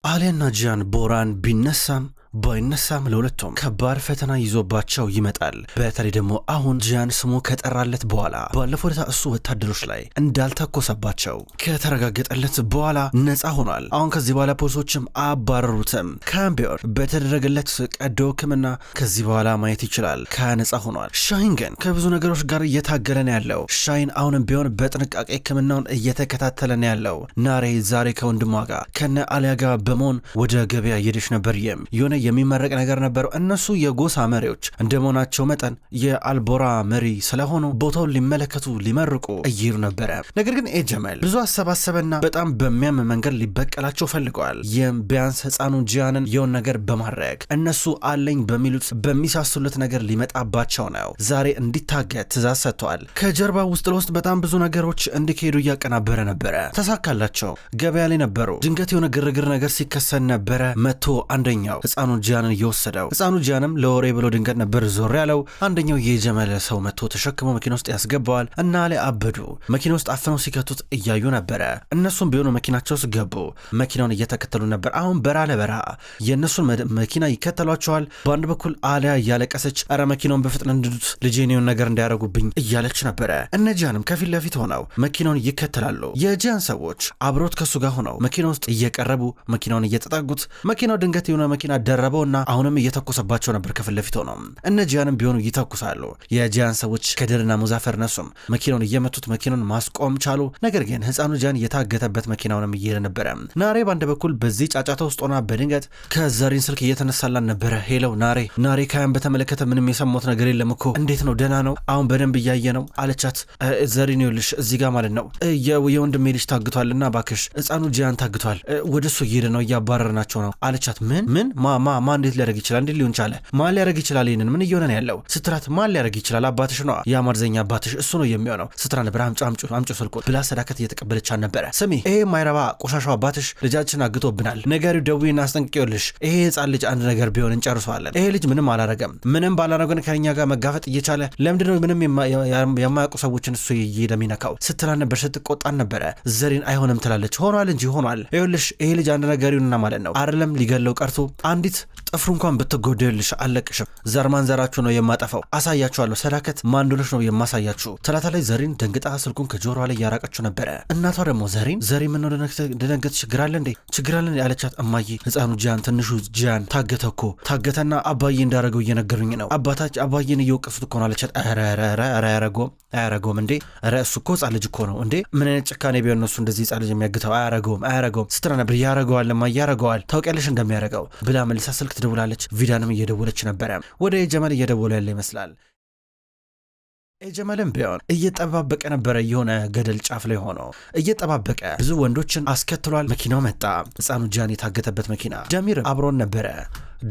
አሊያና ጂያን ቦራን ቢነሳም ባይነሳም ለሁለቱም ከባድ ፈተና ይዞባቸው ይመጣል። በተለይ ደግሞ አሁን ጂያን ስሙ ከጠራለት በኋላ ባለፈው ዕለት እሱ ወታደሮች ላይ እንዳልተኮሰባቸው ከተረጋገጠለት በኋላ ነፃ ሆኗል። አሁን ከዚህ በኋላ ፖሊሶችም አባረሩትም። ካምቢዮር በተደረገለት ቀዶ ሕክምና ከዚህ በኋላ ማየት ይችላል። ከነፃ ሆኗል። ሻይን ግን ከብዙ ነገሮች ጋር እየታገለ ነው ያለው። ሻይን አሁንም ቢሆን በጥንቃቄ ሕክምናውን እየተከታተለ ነው ያለው። ናሬ ዛሬ ከወንድሟ ጋር ከነ አሊያ ጋር በመሆን ወደ ገበያ እየሄደች ነበር። የሆነ የሚመረቅ ነገር ነበረው። እነሱ የጎሳ መሪዎች እንደመሆናቸው መጠን የአልቦራ መሪ ስለሆኑ ቦታውን ሊመለከቱ ሊመርቁ እየሄዱ ነበረ። ነገር ግን ኤጀመል ብዙ አሰባሰበና በጣም በሚያም መንገድ ሊበቀላቸው ፈልገዋል። ይህም ቢያንስ ህፃኑ ጂያንን የሆን ነገር በማድረግ እነሱ አለኝ በሚሉት በሚሳሱለት ነገር ሊመጣባቸው ነው። ዛሬ እንዲታገት ትእዛዝ ሰጥተዋል። ከጀርባ ውስጥ ለውስጥ በጣም ብዙ ነገሮች እንዲካሄዱ እያቀናበረ ነበረ። ተሳካላቸው። ገበያ ላይ ነበሩ። ድንገት የሆነ ግርግር ነገር ሲከሰን ነበረ። መቶ አንደኛው ህፃኑ ጂያንን እየወሰደው ህፃኑ ጂያንም ለወሬ ብሎ ድንገት ነበር ዞር ያለው። አንደኛው የጀመለ ሰው መጥቶ ተሸክሞ መኪና ውስጥ ያስገባዋል እና ላይ አበዱ። መኪና ውስጥ አፍነው ሲከቱት እያዩ ነበረ። እነሱም ቢሆኑ መኪናቸው ውስጥ ገቡ። መኪናውን እየተከተሉ ነበር። አሁን በራ ለበራ የእነሱን መኪና ይከተሏቸዋል። በአንድ በኩል አሊያ እያለቀሰች አረ መኪናውን በፍጥነት እንድዱት ልጄን የሆነ ነገር እንዳያረጉብኝ እያለች ነበረ። እነ ጂያንም ከፊት ለፊት ሆነው መኪናውን ይከተላሉ። የጂያን ሰዎች አብሮት ከሱ ጋር ሆነው መኪና ውስጥ እየቀረቡ መኪናውን እየተጠጉት መኪናው ድንገት የሆነ መኪና ደረበውና አሁንም እየተኮሰባቸው ነበር። ከፊት ለፊት ሆነው እነ ጂያንም ቢሆኑ ይተኩሳሉ። የጂያን ሰዎች ከድርና ሙዛፈር ነሱም መኪናውን እየመቱት መኪናውን ማስቆም ቻሉ። ነገር ግን ህፃኑ ጂያን የታገተበት መኪናውንም እየሄደ ነበረ። ናሬ በአንድ በኩል በዚህ ጫጫታ ውስጥ ሆና በድንገት ከዘሪን ስልክ እየተነሳላን ነበረ። ሄለው ናሬ ካያን በተመለከተ ምንም የሰማሁት ነገር የለም እኮ እንዴት ነው ደህና ነው? አሁን በደንብ እያየ ነው አለቻት። ዘሪን ይኸውልሽ እዚህ ጋር ማለት ነው የወንድሜ ልጅ ታግቷልና ባክሽ ህፃኑ ጂያን ታግቷል፣ ወደሱ እየሄደ ነው እያባረርናቸው ነው አለቻት። ምን ማ እንዴት ሊያደርግ ይችላል? እንዴት ሊሆን ቻለ? ማን ሊያደርግ ይችላል? ይሄንን ምን እየሆነ ነው ያለው ስትራት፣ ማን ሊያደርግ ይችላል? አባትሽ ነው የአማርዘኛ አባትሽ እሱ ነው የሚሆነው ስትራ ነበር። አምጪ ስልኩ ብላ ሰዳከት እየተቀበለች ነበረ። ስሚ ይሄ ማይረባ ቆሻሻው አባትሽ ልጃችን አግቶብናል፣ ነገሩ ደውዬና አስጠንቅቄውልሽ ይሄ ህፃን ልጅ አንድ ነገር ቢሆን እንጨርሰዋለን። ይሄ ልጅ ምንም አላረገም። ምንም ባላረገን ከኛ ጋር መጋፈጥ እየቻለ ለምንድነው ምንም የማያውቁ ሰዎችን እሱ የሚነካው ስትላ ነበር። ስትቆጣን ነበረ። ዘሪን አይሆንም ትላለች። ሆኗል እንጂ ሆኗል። ይኸውልሽ ይሄ ልጅ አንድ ነገር ይሁንና ማለት ነው አይደለም ሊገለው ቀርቶ አንዲት ጥፍሩ እንኳን ብትጎደልሽ አለቅሽም። ዘር ማንዘራችሁ ነው የማጠፋው። አሳያችኋለሁ። ሰዳከት ማንዶሎች ነው የማሳያችሁ። ተላታ ላይ ዘሪን ደንግጣ ስልኩን ከጆሮዋ ላይ ያራቀችው ነበረ። እናቷ ደግሞ ዘሪን ምን ነው ደነገጥ ችግር አለ እንዴ ያለቻት። እማዬ ህፃኑ ጂያን ትንሹ ጂያን ታገተ እኮ ታገተና አባዬ እንዳረገው እየነገሩኝ ነው። አባዬን እየወቀሱት እኮ ነው አለቻት። አያረገውም እንዴ እሱ እኮ ህፃን ልጅ እኮ ነው እንዴ ምን አይነት ጭካኔ ቢሆን እነሱ እንደዚህ ህፃን ልጅ የሚያግተው? አያረገውም ስትራ ነበር። ያረገዋል እማዬ ያረገዋል፣ ታውቂያለሽ እንደሚያረገው ብላ መልሳ ስልክ ትደውላለች። ቪዳንም እየደወለች ነበረ። ወደ ጀመል እየደወለ ያለ ይመስላል። ጀመልም ቢሆን እየጠባበቀ ነበረ። የሆነ ገደል ጫፍ ላይ ሆኖ እየጠባበቀ ብዙ ወንዶችን አስከትሏል። መኪናው መጣ። ህፃኑ ጂያን የታገተበት መኪና። ደሚር አብሮን ነበረ።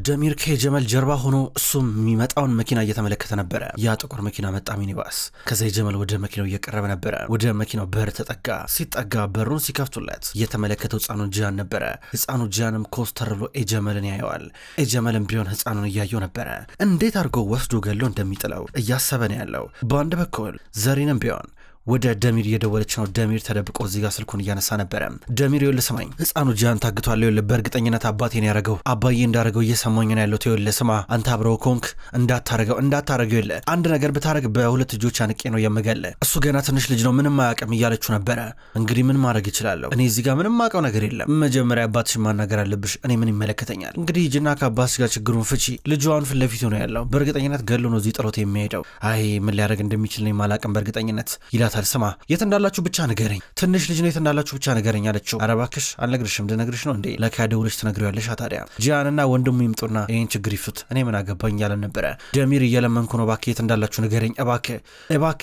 ደሚር ከጀመል ጀርባ ሆኖ እሱም የሚመጣውን መኪና እየተመለከተ ነበረ። ያ ጥቁር መኪና መጣ፣ ሚኒባስ። ከዛ ጀመል ወደ መኪናው እየቀረበ ነበረ። ወደ መኪናው በር ተጠጋ። ሲጠጋ በሩን ሲከፍቱለት እየተመለከተው ህፃኑ ጂያን ነበረ። ህፃኑ ጂያንም ኮስተር ብሎ ኤጀመልን ያየዋል። ኤጀመልን ቢሆን ህፃኑን እያየው ነበረ። እንዴት አድርጎ ወስዶ ገሎ እንደሚጥለው እያሰበ ነው ያለው። በአንድ በኩል ዘሪንም ቢሆን ወደ ደሚር እየደወለች ነው። ደሚር ተደብቆ እዚህ ጋር ስልኩን እያነሳ ነበረ። ደሚር ይኸውልህ ስማኝ፣ ህፃኑ ጂያን ታግቷል። ይኸውልህ በእርግጠኝነት አባቴን ያረገው አባዬ እንዳረገው እየሰማኝ ነው ያለው። ይኸውልህ ስማ፣ አንተ አብረው ኮንክ እንዳታረገው። ይኸውልህ አንድ ነገር ብታረግ በሁለት እጆች አንቄ ነው የምገለ። እሱ ገና ትንሽ ልጅ ነው ምንም አያውቅም እያለችው ነበረ። እንግዲህ ምን ማድረግ ይችላለሁ? እኔ እዚህ ጋር ምንም አውቀው ነገር የለም። መጀመሪያ አባትሽ ማናገር አለብሽ። እኔ ምን ይመለከተኛል? እንግዲህ ሂጂና ከአባትሽ ጋር ችግሩን ፍቺ። ልጁ አሁን ፊት ለፊቱ ነው ያለው። በእርግጠኝነት ገሎ ነው እዚህ ጥሎት የሚሄደው። አይ ምን ሊያደርግ እንደሚችል ነው ማላውቅም በእርግጠኝነት ይላታል። ስማ የት እንዳላችሁ ብቻ ንገረኝ፣ ትንሽ ልጅ ነው የት እንዳላችሁ ብቻ ንገረኝ አለችው። ኧረ እባክሽ አልነግርሽም። ልነግርሽ ነው እንዴ? ለካ ደውለሽ ትነግሪዋለሽ። ታዲያ ጂያንና ወንድሙ ይምጡና ይህን ችግር ይፍቱት፣ እኔ ምን አገባኝ እያለን ነበረ። ደሚር እየለመንኩ ነው እባክህ የት እንዳላችሁ ንገረኝ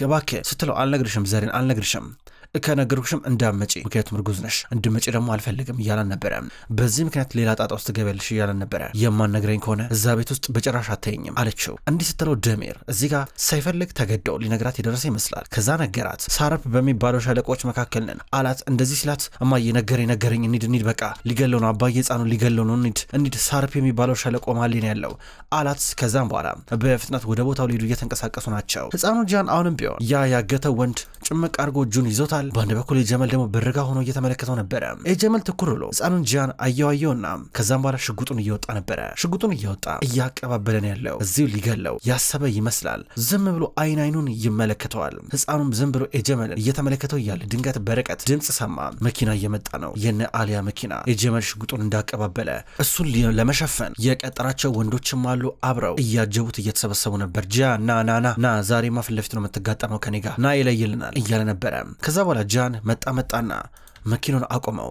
እባክህ ስትለው አልነግርሽም ዘሪን አልነግርሽም፣ ከነገርኩሽም እንዳመጪ ምክንያቱም እርጉዝ ነሽ፣ እንድመጪ ደግሞ አልፈልግም እያለን ነበረ። በዚህ ምክንያት ሌላ ጣጣ ውስጥ ትገቢያለሽ እያለን ነበረ። የማንነግረኝ ከሆነ እዛ ቤት ውስጥ በጭራሽ አታየኝም አለችው። እንዲህ ስትለው ደሚር እዚህ ጋር ሳይፈልግ ተገደው ሊነግራት የደረሰ ይመስላል። ከዛ ነገራት። ሳረፕ በሚባለው ሸለቆች መካከል ነን አላት። እንደዚህ ሲላት እማዬ ነገረኝ እንሂድ በቃ ሊገለው ነው አባዬ ህፃኑን ሊገለው ነው እንሂድ ሳረፕ የሚባለው ሸለቆ ማሌን ያለው አላት። ከዛም በኋላ በፍጥነት ወደ ቦታው ሊሄዱ እየተንቀሳቀሱ ናቸው። ህፃኑ ጂያን አሁንም ቢሆን ያ ያገተው ወንድ ጭምቅ አድርጎ እጁን ይዞታል። በአንድ በኩል የጀመል ደግሞ በርጋ ሆኖ እየተመለከተው ነበረ። የጀመል ትኩር ብሎ ህፃኑን ጂያን አየዋየውና ከዛም በኋላ ሽጉጡን እየወጣ ነበረ። ሽጉጡን እየወጣ እያቀባበለን ያለው እዚሁ ሊገለው ያሰበ ይመስላል። ዝም ብሎ አይኑን ይመለከተዋል። ህፃኑም ዝም ብሎ የጀመልን እየተመለከተው እያለ ድንገት በርቀት ድምፅ ሰማ። መኪና እየመጣ ነው፣ የነ አሊያ መኪና። የጀመል ሽጉጡን እንዳቀባበለ እሱን ለመሸፈን የቀጠራቸው ወንዶችም አሉ አብረው እያጀቡት እየተሰበሰቡ ነበር። ጂያን ና ዛሬማ ፊት ለፊት ነው የምትጋጠመው ከኔ ጋር ና ይለይልናል እያለ ነበረ። ከዛ በኋላ ጂያን መጣና መኪናውን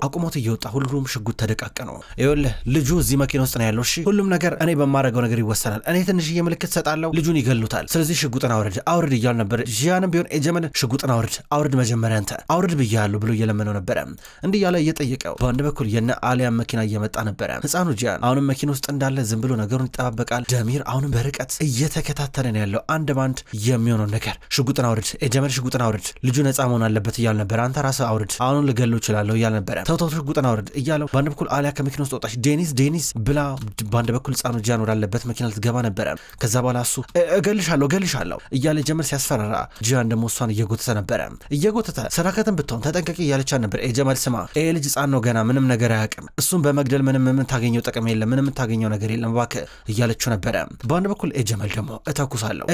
አቁሞት እየወጣ ሁሉም ሽጉጥ ተደቃቀነው። ይኸውልህ ልጁ እዚህ መኪና ውስጥ ነው ያለው። እሺ ሁሉም ነገር እኔ በማረገው ነገር ይወሰናል። እኔ ትንሽዬ ምልክት ሰጣለሁ፣ ልጁን ይገሉታል። ስለዚህ ሽጉጥን አውርድ እያሉ ነበር። ጂያንም ቢሆን የጀመል ሽጉጥን አውርድ መጀመሪያ አንተ አውርድ ብያለሁ ብሎ እየለመነው ነበረ። እንዲህ ያለ እየጠየቀው በአንድ በኩል የነ አሊያ መኪና እየመጣ ነበረ። ህፃኑ ጂያን አሁንም መኪና ውስጥ እንዳለ ዝም ብሎ ነገሩን ይጠባበቃል። ደሚር አሁንም በርቀት እየተከታተለ ነው ያለው። አንድ ባንድ የሚሆነው ነገር ሽጉጥን አውርድ፣ የጀመል ሽጉጥን አውርድ፣ ልጁ ነፃ መሆን አለበት እያሉ ነበር። አንተ ራስህ አውርድ፣ አሁንም ልገሉ ይችላለሁ እያለ ነበረ። ተው ሽጉጥን አውርድ እያለው በአንድ በኩል አሊያ ከመኪና ውስጥ ወጣች። ዴኒስ ብላ በአንድ በኩል ህፃኑ ጂያን ወዳለበት መኪና ልትገባ ነበረ። ከዛ በኋላ እሱ እገልሻለሁ እያለ ጀመል ሲያስፈራራ ጂያን ደግሞ እሷን እየጎተተ ነበረ። ሰዳከትን ብትሆን ተጠንቀቂ እያለቻት ነበር። ጀመል ስማ፣ ልጅ ህፃን ነው ገና ምንም ነገር አያውቅም። እሱን በመግደል ምንም የምታገኘው ጥቅም የለም፣ ምንም የምታገኘው ነገር የለም እባክህ እያለችው ነበረ። በአንድ በኩል ጀመል ደግሞ እተኩሳለሁ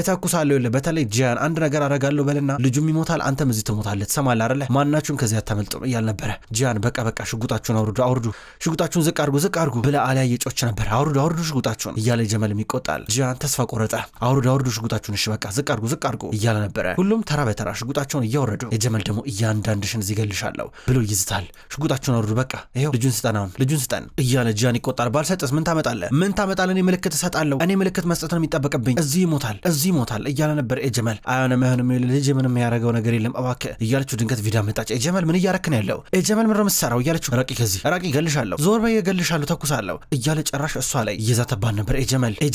በተለይ ጂያን አንድ ነገር አረጋለሁ በልና ልጁም ይሞታል፣ አንተም እዚህ ትሞታለህ። ትሰማለህ አይደለ? ማናችሁም ከዚህ አታመልጡም እያል ነበረ። ጂያን በቃ ሽጉጣችሁን አውርዱ፣ ሽጉጣችሁን ዝቅ አድርጉ ብለ አሊያ እየጮች ነበር። አውርዱ ሽጉጣችሁን እያለ ጀመልም ይቆጣል። ጂያን ተስፋ ቆረጠ። አውርዱ ሽጉጣችሁን፣ እሺ በቃ ዝቅ አድርጉ እያለ ነበረ። ሁሉም ተራ በተራ ሽጉጣቸውን እያወረዱ የጀመል ደግሞ እያንዳንድሽን እዚህ ገልሻለሁ ብሎ ይዝታል። ሽጉጣችሁን አውርዱ፣ በቃ ይሄው ልጁን ስጠን እያለ ጂያን ይቆጣል። ባልሰጥስ ምን ታመጣለህ? እኔ ምልክት እሰጣለሁ፣ እኔ ምልክት መስጠት ነው የሚጠበቅብኝ፣ እዚህ ይሞታል እያለ ነበር። ጀመል አይሆንም ልጅ ምንም ያደረገው ነገር የለም እባክህ እያለችው ድንገት ቪዳ መጣች። ጀመል ምን እያረክ ነው ያለው? ጀመል ምን ረምሰራው እያለችው ራቂ ገልሻለሁ፣ ዞር በይ ገልሻለሁ፣ ተኩሳለሁ እያለ ጨራሽ እሷ ላይ እየዛተባን ነበር።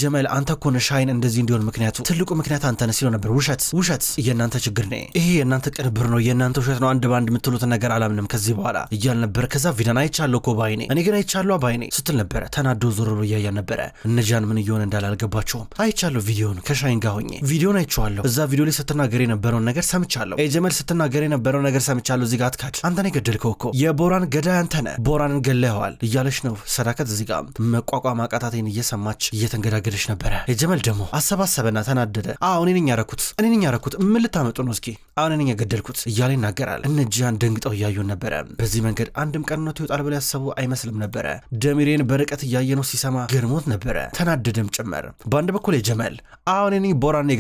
ጀመል አንተ እኮ ነህ ሻይን እንደዚህ እንዲሆን ትልቁ ምክንያት አንተ ነህ ሲለው ነበር። ውሸት የእናንተ ችግር ነው፣ ይሄ የእናንተ ቅንብር ነው፣ የእናንተ ውሸት ነው፣ አንድ ባንድ የምትሉትን ነገር አላምንም ከዚህ በኋላ እያለ ነበር። ከዛ ቪዳን አይቻለሁ እኮ ባይኔ፣ እኔ ግን አይቻለሁ ባይኔ ስትል ነበረ። ተናዶ ዞር ብሎ እያያን ነበረ። እነ ጂያን ምን እየሆነ እንዳለ አልገባቸውም። አይቻለሁ ቪዲዮን ከሻይን ጋር ሆኜ ቪዲዮን አይቼዋለሁ። እዛ ቪዲዮ ላይ ስትናገር የነበረውን ነገር ሰምቻለሁ። ጀመል ስትናገር የነበረው ነገር ሰምቻለሁ። እዚህ ጋር አትካድ፣ አንተ ነህ የገደልከው እኮ የቦራን ገዳይ አንተ ነህ፣ ቦራንን ገለኸዋል እያለች ነው ሰዳከት። እዚህ ጋር መቋቋም አቃታቴን እየሰማች እየተንገዳገደች ነበረ። የጀመል ደግሞ አሰባሰበና ተናደደ። እኔ ነኝ ያረኩት፣ ምን ልታመጡ ነው? እስኪ እኔ ነኝ የገደልኩት እያለ ይናገራል። እነ ጂያን ደንግጠው እያዩን ነበረ። በዚህ መንገድ አንድም ቀንነቱ ይወጣል ብለው ያሰቡ አይመስልም ነበረ። ደሚሬን በርቀት እያየ ነው ሲሰማ ገርሞት ነበረ፣ ተናደደም ጭመር። በአንድ በኩል የጀመል እኔ ነኝ ቦራንን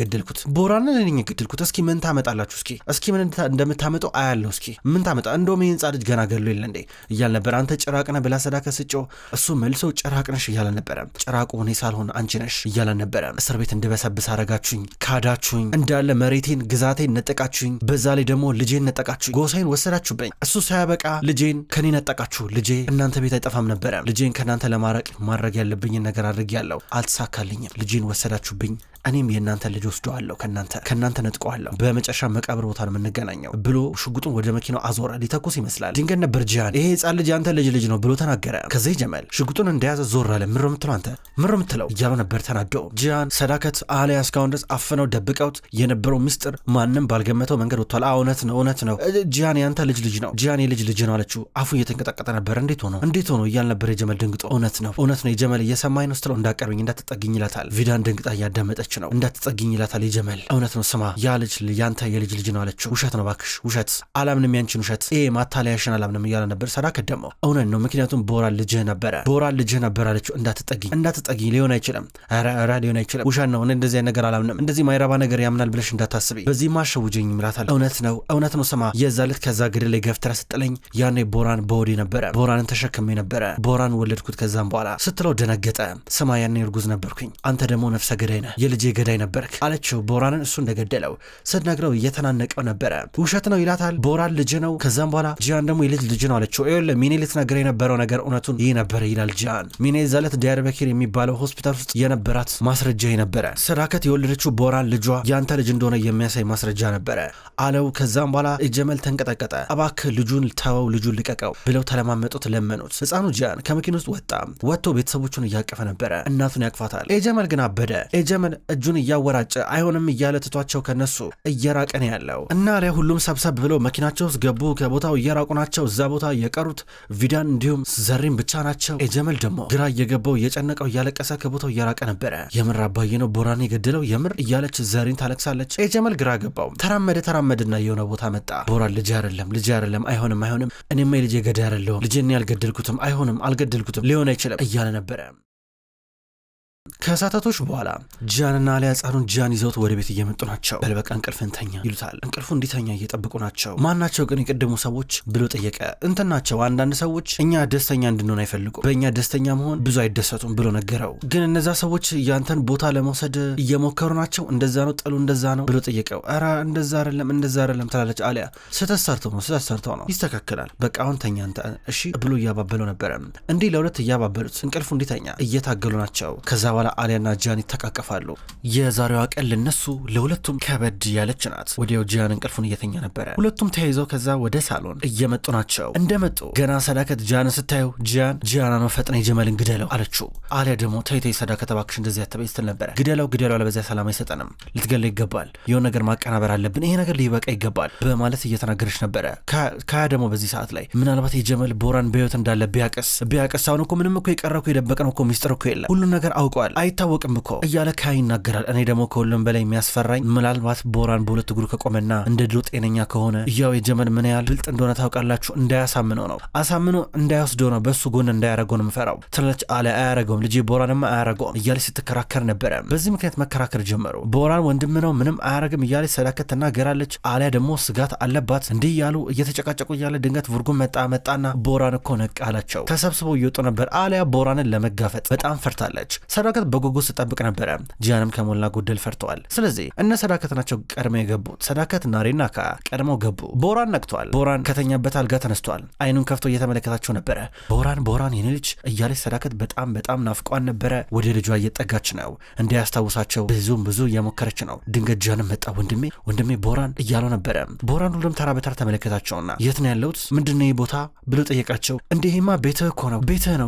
የገደልኩት፣ እስኪ ምን ታመጣላችሁ? እስኪ ምን እንደምታመጡ አያለሁ፣ እስኪ ምን ታመጣ? እንደውም ይህን ጻድቅ ገና ገድሎ የለ እንዴ እያል ነበር። አንተ ጭራቅ ነህ ብላ ሰዳከት ስጮ እሱ መልሶ ጭራቅ ነሽ እያለ ነበረ። ጭራቁ እኔ ሳልሆን አንቺ ነሽ እያለ ነበረ። እስር ቤት እንድበሰብስ አረጋችሁኝ፣ ካዳችሁኝ፣ እንዳለ መሬቴን ግዛቴን ነጠቃችሁኝ፣ በዛ ላይ ደግሞ ልጄን ነጠቃችሁኝ፣ ጎሳዬን ወሰዳችሁብኝ። እሱ ሳያበቃ ልጄን ከኔ ነጠቃችሁ። ልጄ እናንተ ቤት አይጠፋም ነበረ። ልጄን ከእናንተ ለማረቅ ማድረግ ያለብኝን ነገር አድርጌያለሁ፣ አልተሳካልኝም። ልጄን ወሰዳችሁብኝ፣ እኔም የእናንተ ልጅ ወስደዋለሁ፣ ከእናንተ ነጥቀዋለሁ፣ በመጨረሻ መቃብር ቦታ ነው የምንገናኘው ብሎ ሽጉጡን ወደ መኪናው አዞረ። ሊተኩስ ይመስላል። ድንገት ነበር ጂያን ይሄ ህፃን ልጅ አንተ ልጅ ነው ብሎ ተናገረ። ከዚህ ጀመል ሽጉጡን እንደያዘ ዞር አለ። ምሮ ምትለው እያሉ ነበር ተናደው። ጂያን ሰዳከት አሊያ እስካሁን ድረስ አፍነው ደብቀውት የነበረው ምስጢር ማንም ባልገመተው መንገድ ወጥቷል። እውነት ነው ጂያን ያንተ ልጅ ነው፣ ጂያን የልጅ ነው አለችው። አፉ እየተንቀጠቀጠ ነበር። እንዴት ሆኖ እያል ነበር የጀመል ደንግጦ። እውነት ነው የጀመል እየሰማኝ ነው ስትለው እንዳቀርብኝ እንዳትጠግኝ ይላታል። ቪዳን ደንግጣ እያዳመጠች ነው። እንዳትጠግኝ ይላታል የጀመል። እውነት ነው ስማ ያ ልጅ ያንተ የልጅ ነው አለችው። ውሸት ነው እባክሽ ውሸት፣ አላምንም ያንቺን ውሸት፣ ማታለያሽን አላምንም እያለ ነበር። ሰዳከት ደግሞ እውነት ነው ምክንያቱም ቦራን ልጅህ ነበር አለችው። እንዳትጠግኝ ሊሆን አይችልም፣ ኧረ ሊሆን አይችልም፣ ውሸት ነው፣ እንደዚህ ነገር አላምንም፣ እንደዚህ ማይረባ ነገር ያምናል ብለሽ እንዳታስቢ፣ በዚህ ማሸውጅኝ ይላታል። እውነት ነው ስማ የዛ ዕለት ከዛ ግድል ላይ ገፍትራ ስጥለኝ ያኔ ቦራን በወዴ ነበረ፣ ቦራንን ተሸክሜ ነበረ፣ ቦራን ወለድኩት ከዛም በኋላ ስትለው ደነገጠ። ስማ ያኔ እርጉዝ ነበርኩኝ፣ አንተ ደግሞ ነፍሰ ገዳይ ነህ፣ የልጄ ገዳይ ነበርክ አለችው። ቦራንን እሱ እንደገደለው ስትነግረው እየተናነቀው ነበረ። ውሸት ነው ይላታል። ቦራን ልጅ ነው። ከዛም በኋላ ጂያን ደግሞ የልጅ ልጅ ነው አለችው። ይኸውልህ ሚኔ ልትነግር የነበረው ነገር እውነቱን ይህ ነበር ይላል ጂያን። ሚኔ ዛለት ዲያርበኪር የሚባለው ሆስፒታል ውስጥ የነበራት ማስረጃ ነበረ። ሰዳከት የወለደችው ቦራን ልጇ ያንተ ልጅ እንደሆነ የሚያሳይ ማስረጃ ነበረ አለው። ከዛም በኋላ ጀመል ተንቀጠቀጠ። እባክህ ልጁን ተወው፣ ልጁን ልቀቀው ብለው ተለማመጡት፣ ለመኑት። ህፃኑ ጂያን ከመኪና ውስጥ ወጥቶ ቤተሰቦቹን እያቀፈ ነበረ። እናቱን ያቅፋታል። ጀመል ግን አበደ። ጀመል እጁን እያወራጨ አይሆንም እያለ ትቷቸው ከነሱ እየራቀ ነው ያለው እና ላይ ሁሉም ሰብሰብ ብለው መኪናቸው ውስጥ ገቡ። ከቦታው እየራቁ ናቸው። እዛ ቦታ የቀሩት ቪዳን እንዲሁም ዘሪን ብቻ ናቸው። ጀመል ደግሞ ግራ እየገባው እየጨነቀው እያለቀሰ ከቦታው እየራቀ ነበረ። የምር አባዬ ነው ቦራን የገደለው የምር እያለች ዘሪን ታለቅሳለች። ጀመል ግራ ገባው። ተራመደና የሆነ ቦታ መጣ። ቦራን ልጅ አይደለም አይሆንም እኔማ የልጄ ገዳይ አይደለሁም ልጄን ያልገደልኩትም አይሆንም አልገደልኩትም ሊሆን አይችልም እያለ ነበረ። ከሰዓታቶች በኋላ ጂያንና አሊያ ህፃኑን ጂያን ይዘውት ወደ ቤት እየመጡ ናቸው። በልበቃ እንቅልፍን ተኛ ይሉታል። እንቅልፉ እንዲተኛ እየጠብቁ ናቸው። ማናቸው ግን የቀደሙ ሰዎች ብሎ ጠየቀ። እንትን ናቸው አንዳንድ ሰዎች እኛ ደስተኛ እንድንሆን አይፈልጉም፣ በእኛ ደስተኛ መሆን ብዙ አይደሰቱም ብሎ ነገረው። ግን እነዛ ሰዎች ያንተን ቦታ ለመውሰድ እየሞከሩ ናቸው፣ እንደዛ ነው ጥሉ እንደዛ ነው ብሎ ጠየቀው። ኧረ እንደዛ አይደለም ትላለች አሊያ። ስህተት ሰርተው ነው ይስተካከላል፣ በቃ አሁን ተኛ አንተ እሺ ብሎ እያባበለው ነበረ። እንዲህ ለሁለት እያባበሉት እንቅልፉ እንዲተኛ እየታገሉ ናቸው። ከዛ በኋላ አሊያና ጂያን ይተቃቀፋሉ። የዛሬዋ ቀን ለነሱ ለሁለቱም ከበድ ያለች ናት። ወዲያው ጂያን እንቅልፉን እየተኛ ነበረ። ሁለቱም ተያይዘው ከዛ ወደ ሳሎን እየመጡ ናቸው። እንደመጡ ገና ሰዳከት ጂያንን ስታየው ጂያን ነው ፈጥነ ጀመልን ግደለው አለችው። አሊያ ደግሞ ተይ ሰዳከት እባክሽ እንደዚህ አትበይ ስትል ነበረ። ግደለው አለበዚያ ሰላም አይሰጠንም፣ ልትገለው ይገባል፣ የሆነ ነገር ማቀናበር አለብን፣ ይሄ ነገር ሊበቃ ይገባል በማለት እየተናገረች ነበረ። ካያ ደግሞ በዚህ ሰዓት ላይ ምናልባት የጀመል ቦራን በህይወት እንዳለ ቢያቀስ አሁን እኮ ምንም እኮ የቀረው የደበቀነው እኮ ሚስጥር እኮ የለም፣ ሁሉን ነገር አውቀዋል አይታወቅም እኮ እያለ ካያ ይናገራል። እኔ ደግሞ ከሁሉም በላይ የሚያስፈራኝ ምናልባት ቦራን በሁለት እግሩ ከቆመና እንደ ድሮ ጤነኛ ከሆነ ያው የጀመል ምን ያህል ብልጥ እንደሆነ ታውቃላችሁ፣ እንዳያሳምነው ነው አሳምኖ እንዳይወስደው ነው በሱ ጎን እንዳያረገው ነው የምፈራው ትላለች። አያረገውም ልጄ ቦራንማ አያረገውም እያለች ስትከራከር ነበረ። በዚህ ምክንያት መከራከር ጀመሩ። ቦራን ወንድም ነው ምንም አያረግም እያለች ሰዳከት ትናገራለች። አሊያ ደግሞ ስጋት አለባት። እንዲህ እያሉ እየተጨቃጨቁ እያለ ድንገት ቭርጉን መጣና ቦራን እኮ ነቃ አላቸው። ተሰብስበው እየወጡ ነበር። አሊያ ቦራንን ለመጋፈጥ በጣም ፈርታለች። ሰዳከት በጉጉት ስጠብቅ ነበረ። ጂያንም ከሞላ ጎደል ፈርተዋል። ስለዚህ እነ ሰዳከት ናቸው ቀድመው የገቡት። ሰዳከት ናሬና ካያ ቀድመው ገቡ። ቦራን ነቅቷል። ቦራን ከተኛበት አልጋ ተነስቷል። አይኑን ከፍቶ እየተመለከታቸው ነበረ። ቦራን የኔ ልጅ እያለች ሰዳከት በጣም ናፍቋን ነበረ። ወደ ልጇ እየጠጋች ነው። እንዲያስታውሳቸው ብዙ እየሞከረች ነው። ድንገት ጂያንም መጣ። ወንድሜ ቦራን እያለው ነበረ። ቦራን ሁሉም ተራ በተራ ተመለከታቸውና የት ነው ያለሁት ምንድነው ይህ ቦታ ብሎ ጠየቃቸው። እንዲህማ ቤትህ እኮ ነው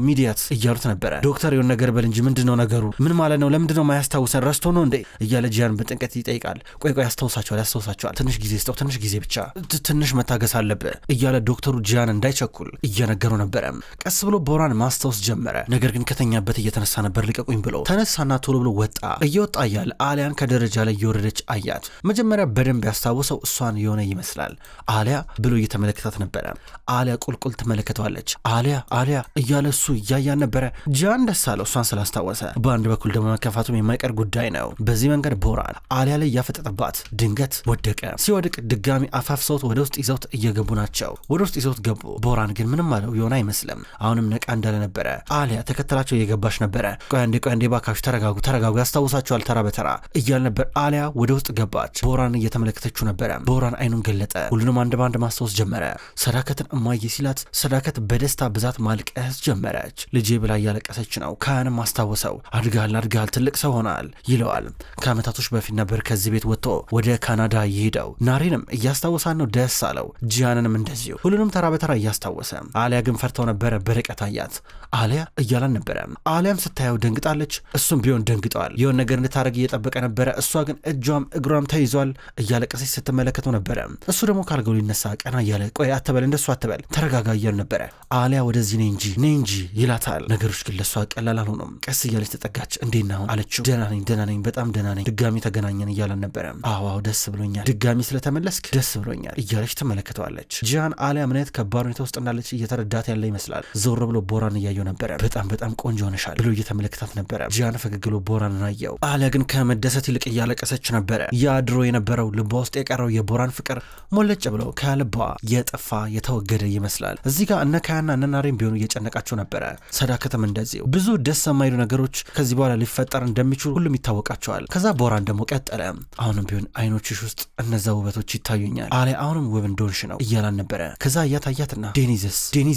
ሚዲያት እያሉት ነበረ። ዶክተር የሆነ ነገር በል እንጂ ምንድነው ነገሩ ምን ማለት ነው ለምንድነው ማያስታውሰን ረስቶ ነው እንዴ እያለ ጂያን በጥንቀት ይጠይቃል። ቆይ ያስታውሳቸዋል ትንሽ ጊዜ ስጠው ትንሽ ጊዜ ብቻ ትንሽ መታገስ አለብህ እያለ ዶክተሩ ጂያን እንዳይቸኩል እየነገሩ ነበረ። ቀስ ብሎ ቦራን ማስታወስ ጀመረ። ነገር ግን ከተኛበት እየተነሳ ነበር። ልቀቁኝ ብሎ ተነሳና ቶሎ ብሎ እየወጣ እያለ አሊያን ከደረጃ ላይ እየወረደች አያት። መጀመሪያ በደንብ ያስታውሰው እሷን የሆነ ይመስላል። አሊያ ብሎ እየተመለከታት ነበረ። አሊያ ቁልቁል ትመለከተዋለች። አሊያ እያለ እሱ እያያን ነበረ። ጂያን ደስ አለው እሷን ስላስታወሰ። በአንድ በኩል ደግሞ መከፋቱም የማይቀር ጉዳይ ነው። በዚህ መንገድ ቦራን አሊያ ላይ ያፈጠጠባት ድንገት ወደቀ። ሲወድቅ ድጋሚ አፋፍሰውት ወደ ውስጥ ይዘውት እየገቡ ናቸው። ወደ ውስጥ ይዘውት ገቡ። ቦራን ግን ምንም አለው የሆነ አይመስልም። አሁንም ነቃ እንዳለ ነበረ። አሊያ ተከተላቸው እየገባች ነበረ። ቆይ አንዴ ባካችሁ ተረጋጉ ያስታውሳቸዋል ተራ በተራ እያል ነበር። አሊያ ወደ ውስጥ ገባች። ቦራን እየተመለከተችው ነበረ። ቦራን አይኑን ገለጠ። ሁሉንም አንድ ባንድ ማስታወስ ጀመረ። ሰዳከትን እማዬ ሲላት ሰዳከት በደስታ ብዛት ማልቀስ ጀመረች። ልጄ ብላ እያለቀሰች ነው። ካያንም አስታወሰው። አድጋል ትልቅ ሰው ሆናል ይለዋል። ከአመታቶች በፊት ነበር ከዚህ ቤት ወጥቶ ወደ ካናዳ ይሄደው። ናሬንም እያስታወሳን ነው። ደስ አለው። ጂያንንም እንደዚሁ ሁሉንም ተራ በተራ እያስታወሰ። አሊያ ግን ፈርተው ነበረ። በርቀት አያት። አሊያ እያላን ነበረ። አሊያም ስታየው ደንግጣለች። እሱም ቢሆን ደንግጠዋል። የሆነ ነገር እንድታረግ እየጠበቀ ነበረ። እሷ ግን እጇም እግሯም ተይዟል። እያለቀሰች ስትመለከተው ነበረ። እሱ ደግሞ ካልገው ሊነሳ ቀና እያለ ቆይ አትበል እንደሱ አትበል ተረጋጋ እያሉ ነበረ። አሊያ ወደዚህ ነይ እንጂ ይላታል። ነገሮች ግን ለሷ ቀላል አልሆኑም። ቀስ እያለች ተጠጋች። እንዴት ነው አለችው። ደህና ነኝ በጣም ደህና ነኝ ድጋሚ ተገናኘን እያለን ነበረ። አዎ ደስ ብሎኛል ድጋሚ ስለተመለስክ ደስ ብሎኛል እያለች ትመለከተዋለች። ጂያን አሊያ ምን አይነት ከባድ ሁኔታ ውስጥ እንዳለች እየተረዳት ያለ ይመስላል። ዞር ብሎ ቦራን እያየው ነበረ። በጣም ቆንጆ ሆነሻል ብሎ እየተመለከታት ነበረ። ጂያን ፈገግ ብሎ ቦራንን አየው። አሊያ ግን ከመደሰት ይልቅ እያለቀሰች ነበረ። ያ ድሮ የነበረው ልቧ ውስጥ የቀረው የቦራን ፍቅር ሞለጭ ብሎ ከልቧ የጠፋ የተወገደ ይመስላል። እዚህ ጋር እነ ካያና እነ ናሬም ቢሆኑ እየጨነቃቸው ነበረ። ሰዳከትም እንደዚሁ ብዙ ደስ የማይሉ ነገሮች ከዚህ በኋላ ሊፈጠር እንደሚችሉ ሁሉም ይታወቃቸዋል። ከዛ ቦራን ደግሞ ቀጠለ። አሁንም ቢሆን አይኖችሽ ውስጥ እነዛ ውበቶች ይታዩኛል። አሊያ አሁንም ውብ እንደሆንሽ ነው እያላን ነበረ። ከዛ እያታያትና ዴኒዝ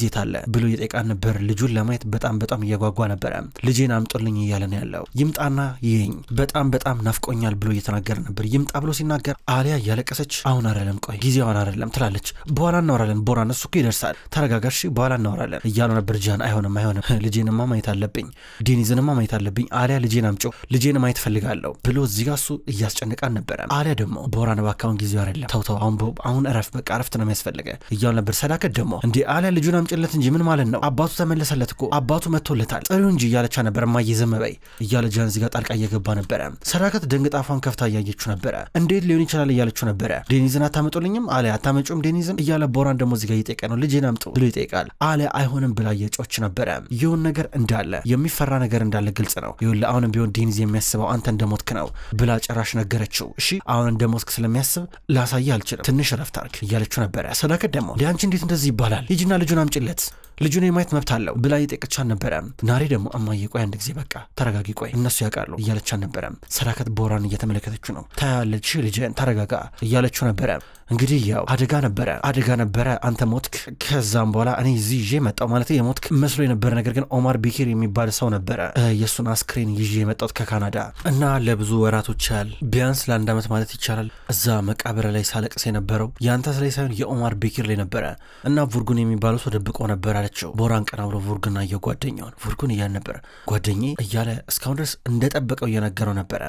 የት አለ ብሎ እየጠየቃን ነበር። ልጁን ለማየት በጣም እየጓጓ ነበረ። ልጄን አምጦልኝ እያለ ነው ያለው። ይምጣና ይሄኝ በጣም ናፍቆኛል ብሎ እየተናገረ ነበር። ይምጣ ብሎ ሲናገር አሊያ እያለቀሰች አሁን አይደለም ቆይ ጊዜውን አይደለም ትላለች። በኋላ እናወራለን ቦራን እሱ እኮ ይደርሳል ተረጋጋሽ በኋላ እናወራለን እያሉ ነበር። ጃን አይሆንም ልጄንማ ማየት አለብኝ ዴኒዝንማ ማየት አለብኝ አሊያ ልጄን አምጮ ልጄን ማየት ፈልጋለሁ ብሎ እዚህ ጋር እሱ እያስጨነቃን ነበረ። አሊያ ደግሞ ቦራን ባካውን ጊዜው አይደለም ተው አሁን እረፍ በቃ እረፍት ነው የሚያስፈልገ እያሉ ነበር። ሰዳከት ደግሞ እንዴ አሊያ ልጁን አምጭለት እንጂ ምን ማለት ነው አባቱ ተመለሰለት እኮ አባቱ መጥቶለታል ጥሪው እንጂ እያለቻ ነበር። እማዬ ዝም በይ እያለ ጃን እዚህ ጋር ጣልቃ እየገባ ነበረ። ሰዳከት ደንግጣ አፏን ከፍታ እያየችው ነበረ። እንዴት ሊሆን ይችላል እያለችው ነበረ። ዴኒዝን አታመጡልኝም አሊያ አታመጩም ዴኒዝን እያለ ቦራን ደግሞ እዚህ ጋር እየጠየቀ ነው። ልጄን አምጡ ብሎ ይጠይቃል። አሊያ አይሆንም ብላ እየጮች ነበረ። ይሁን ነገር እንዳለ የሚፈራ ነገር እንዳለ ግልጽ ነው። ይሁን አሁንም ቢሆን ዴኒዝ የሚያስበው አንተ እንደሞትክ ነው ብላ ጨራሽ ነገረችው። እሺ አሁን እንደሞትክ ስለሚያስብ ላሳይ አልችልም ትንሽ ረፍት አድርግ እያለችው ነበረ። ሰዳከት ደግሞ ሊያንቺ እንዴት እንደዚህ ይባላል ሂጂና ልጁን አምጪለት ልጁን የማየት መብት አለው ብላ እየጠየቀቻን ነበረ። ናሬ ደግሞ እማዬ ቆይ አንድ ጊዜ በቃ ተረጋጊ ቆይ እነሱ ያውቃሉ እያለቻን ነበረ። ሰዳከት ቦራን እየተመለከተችው ነው። ታያለች ልጅን ተረጋጋ እያለችው ነበረ። እንግዲህ ያው አደጋ ነበረ አንተ ሞትክ። ከዛም በኋላ እኔ እዚህ ይዤ መጣው ማለት የሞትክ መስሎ የነበረ ነገር ግን ኦማር ቢኪር የሚባል ሰው ነበረ የእሱን አስክሬን ይዤ የመጣሁት ከካናዳ እና ለብዙ ወራቶች ያህል ቢያንስ ለ1 ዓመት ማለት ይቻላል እዛ መቃብር ላይ ሳለቅስ የነበረው ያንተ ላይ ሳይሆን የኦማር ቢኪር ላይ ነበረ እና ቡርጉን የሚባለው ሰው ደብቆ ነበር አለችው። ቦራን ቀና ብሎ ቡርጉና የጓደኛውን ቡርጉን እያለ ነበር ጓደኜ እያለ እስካሁን ድረስ እንደጠበቀው እየነገረው ነበረ።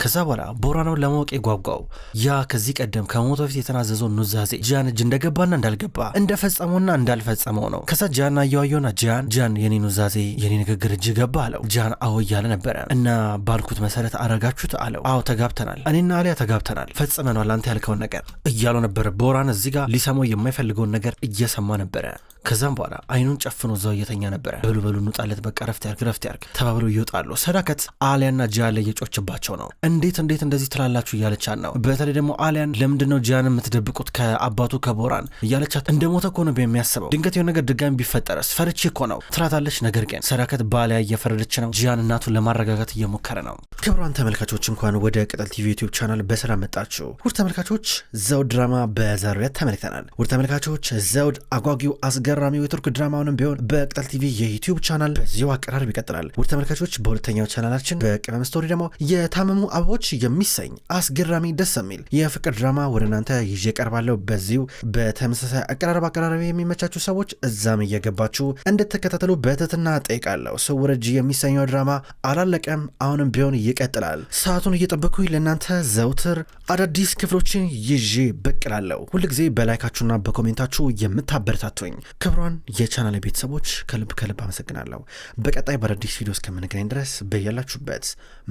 ከዛ በኋላ ቦራናውን ለማወቅ የጓጓው ያ ከዚህ ቀደም ከሞት በፊት የተናዘዘው ኑዛዜ ጃን እጅ እንደገባና እንዳልገባ እንደፈጸመውና እንዳልፈጸመው ነው። ከዛ ጃን አየዋየውና ጃን የኔ ኑዛዜ የኔ ንግግር እጅ ገባ አለው። ጃን አዎ እያለ ነበረ። እና ባልኩት መሰረት አረጋችሁት አለው። አዎ ተጋብተናል፣ እኔና አሊያ ተጋብተናል፣ ፈጽመናል አንተ ያልከውን ነገር እያለው ነበረ። ቦራን እዚህ ጋር ሊሰማው የማይፈልገውን ነገር እየሰማ ነበረ። ከዛም በኋላ አይኑን ጨፍኖ እዛው እየተኛ ነበረ። በሉ እንውጣለት በቃ ረፍት ያርግ ተባብሎ ይወጣሉ። ሰዳከት አሊያና ጃን ላይ እየጮችባቸው ነው። እንዴት እንደዚህ ትላላችሁ እያለቻት ነው። በተለይ ደግሞ አሊያን ለምንድነው ጃን የምትደብቁት ከአባቱ ከቦራን እያለቻት እንደሞተ እኮ ነው የሚያስበው። ድንገት የሆነ ነገር ድጋሚ ቢፈጠረስ ፈርቼ እኮ ነው ትላታለች። ነገር ግን ሰዳከት በአሊያ እየፈረደች ነው። ጃን እናቱን ለማረጋጋት እየሞከረ ነው። ክቡራን ተመልካቾች እንኳን ወደ ቅጠል ቲቪ ዩቲዩብ ቻናል በሰላም መጣችሁ። ውድ ተመልካቾች ዘውድ ድራማ በዛሬው ዕለት ተመልክተናል። ውድ ተመልካቾች ዘውድ አጓጊው አስገራሚው የቱርክ ድራማውንም ቢሆን በቅጠል ቲቪ የዩቲዩብ ቻናል በዚሁ አቀራረብ ይቀጥላል። ውድ ተመልካቾች በሁለተኛው ቻናላችን በቅመም ስቶሪ ደግሞ የታመሙ አበቦች የሚሰኝ አስገራሚ ደስ የሚል የፍቅር ድራማ ወደ እናንተ ይዤ ቀርባለሁ። በዚሁ በተመሳሳይ አቀራረብ የሚመቻችሁ ሰዎች እዛም እየገባችሁ እንድትከታተሉ በትህትና ጠይቃለሁ። ስውር እጅ የሚሰኘው ድራማ አላለቀም፣ አሁንም ቢሆን ይቀጥላል። ሰዓቱን እየጠበኩኝ ለእናንተ ዘውትር አዳዲስ ክፍሎችን ይዤ ብቅ እላለሁ። ሁልጊዜ በላይካችሁና በኮሜንታችሁ የምታበረታቱኝ ክብሯን የቻናል ቤተሰቦች ከልብ አመሰግናለሁ። በቀጣይ በአዳዲስ ቪዲዮ እስከምንገናኝ ድረስ በያላችሁበት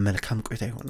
መልካም ቆይታ ይሁን።